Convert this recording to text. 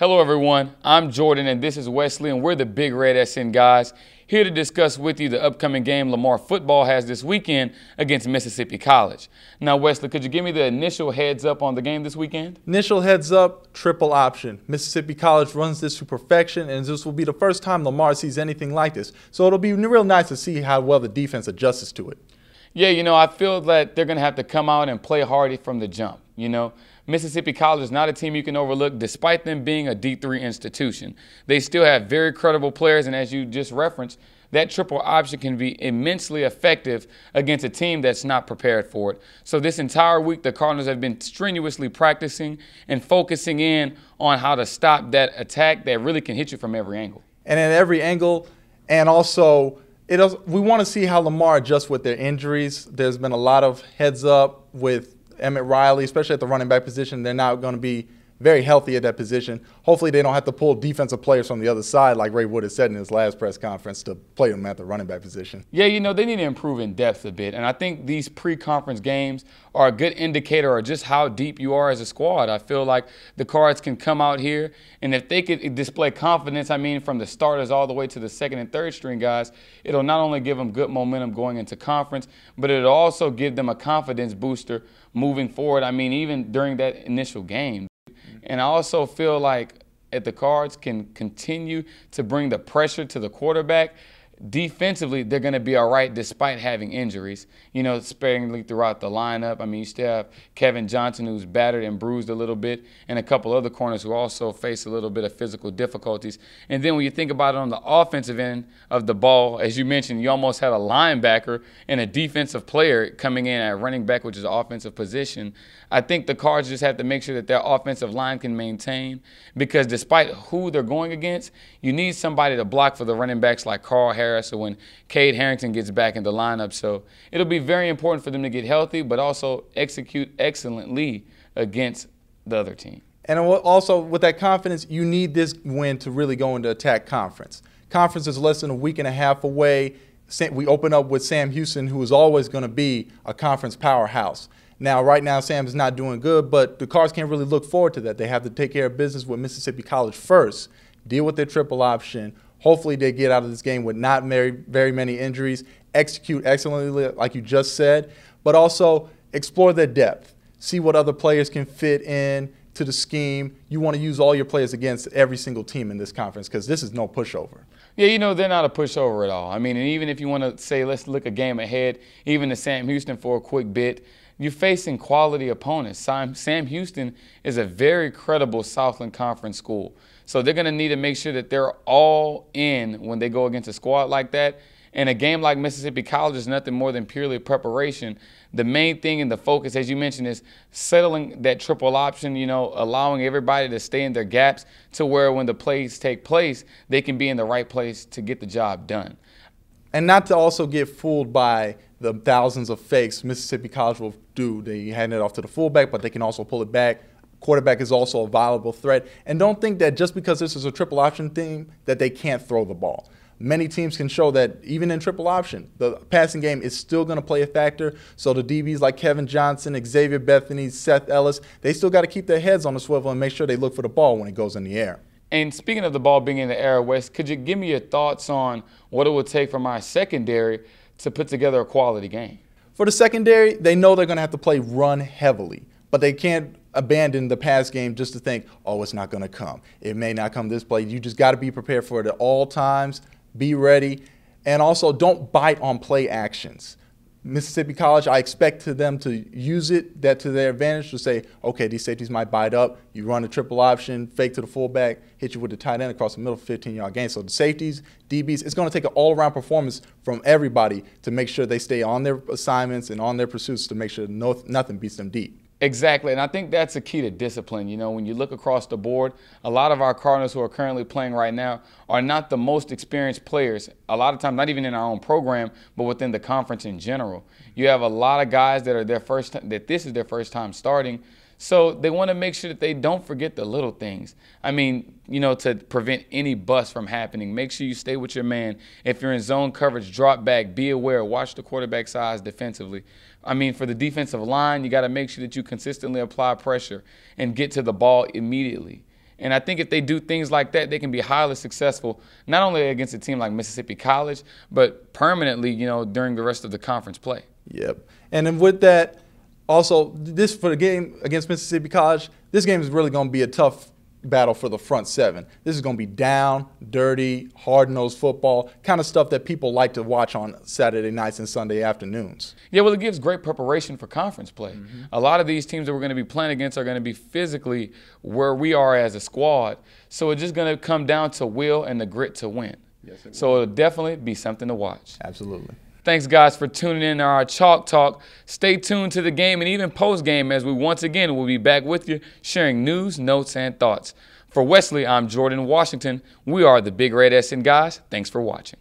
Hello everyone, I'm Jordan and this is Wesley and we're the Big Red SN guys, here to discuss with you the upcoming game Lamar football has this weekend against Mississippi College. Now Wesley, could you give me the initial heads up on the game this weekend? Initial heads up, triple option. Mississippi College runs this to perfection, and this will be the first time Lamar sees anything like this. So it'll be real nice to see how well the defense adjusts to it. Yeah, I feel that they're going to have to come out and play hard from the jump. Mississippi College is not a team you can overlook despite them being a D3 institution. They still have very credible players, and as you just referenced, that triple option can be immensely effective against a team that's not prepared for it. So this entire week, the Cardinals have been strenuously practicing and focusing in on how to stop that attack that really can hit you from every angle. And at every angle, and also we want to see how Lamar adjusts with their injuries. There's been a lot of heads up with Emmett Riley, especially at the running back position. They're not going to be very healthy at that position. Hopefully they don't have to pull defensive players from the other side like Ray Wood has said in his last press conference to play them at the running back position. Yeah, they need to improve in depth a bit. And I think these pre-conference games are a good indicator of just how deep you are as a squad. I feel like the Cards can come out here, and if they could display confidence, from the starters all the way to the second and third string guys, it'll not only give them good momentum going into conference, but it'll also give them a confidence booster moving forward. Even during that initial game. And I also feel like if the Cards can continue to bring the pressure to the quarterback, defensively, they're going to be all right despite having injuries, sparingly throughout the lineup. You still have Kevin Johnson, who's battered and bruised a little bit, and a couple other corners who also face a little bit of physical difficulties. And then when you think about it on the offensive end of the ball, as you mentioned, you almost had a linebacker and a defensive player coming in at running back, which is an offensive position. I think the Cards just have to make sure that their offensive line can maintain, because despite who they're going against, you need somebody to block for the running backs like Carl Harris or when Cade Harrington gets back in the lineup. So it'll be very important for them to get healthy, but also execute excellently against the other team. And also with that confidence, you need this win to really go into attack conference. Conference is less than a week and a half away. We open up with Sam Houston, who is always going to be a conference powerhouse. Now, right now, Sam is not doing good, but the Cards can't really look forward to that. They have to take care of business with Mississippi College first, deal with their triple option. Hopefully they get out of this game with not very many injuries, execute excellently like you just said, but also explore their depth. See what other players can fit in to the scheme. You want to use all your players against every single team in this conference, because this is no pushover. Yeah, they're not a pushover at all. And even if you want to say, let's look a game ahead, even to Sam Houston for a quick bit, you're facing quality opponents. Sam Houston is a very credible Southland Conference school. So they're going to need to make sure that they're all in when they go against a squad like that. And a game like Mississippi College is nothing more than purely preparation. The main thing and the focus, as you mentioned, is settling that triple option, allowing everybody to stay in their gaps to where when the plays take place, they can be in the right place to get the job done. And not to also get fooled by the thousands of fakes Mississippi College will do. They hand it off to the fullback, but they can also pull it back. Quarterback is also a viable threat. And don't think that just because this is a triple option team that they can't throw the ball. Many teams can show that even in triple option, the passing game is still going to play a factor. So the DBs like Kevin Johnson, Xavier Bethany, Seth Ellis, they still got to keep their heads on the swivel and make sure they look for the ball when it goes in the air. And speaking of the ball being in the air, Wes, could you give me your thoughts on what it would take from our secondary to put together a quality game? For the secondary, they know they're going to have to play run heavily, but they can't abandon the pass game just to think, oh, it's not going to come. It may not come this play. You just got to be prepared for it at all times, be ready, and also don't bite on play actions. Mississippi College, I expect them to use that to their advantage to say, okay, these safeties might bite up. You run a triple option, fake to the fullback, hit you with the tight end across the middle, 15-yard gain. So the safeties, DBs, it's going to take an all-around performance from everybody to make sure they stay on their assignments and on their pursuits to make sure nothing beats them deep. Exactly, and I think that's a key to discipline. When you look across the board, a lot of our Cardinals who are currently playing right now are not the most experienced players. A lot of times, not even in our own program, but within the conference in general. You have a lot of guys that are this is their first time starting. So they want to make sure that they don't forget the little things. To prevent any bust from happening, make sure you stay with your man. If you're in zone coverage, drop back, be aware, watch the quarterback's eyes defensively. For the defensive line, you got to make sure that you consistently apply pressure and get to the ball immediately. And I think if they do things like that, they can be highly successful, not only against a team like Mississippi College, but permanently, during the rest of the conference play. Yep. And then with that, also, this for the game against Mississippi College, this game is really going to be a tough battle for the front seven. This is going to be down, dirty, hard-nosed football, kind of stuff that people like to watch on Saturday nights and Sunday afternoons. Yeah, well, it gives great preparation for conference play. A lot of these teams that we're going to be playing against are going to be physically where we are as a squad. So it's just going to come down to will and the grit to win. Yes, it so it'll definitely be something to watch. Absolutely. Thanks, guys, for tuning in to our Chalk Talk. Stay tuned to the game and even post-game as we once again will be back with you sharing news, notes, and thoughts. For Wesley, I'm Jordan Washington. We are the Big Red SN guys. Thanks for watching.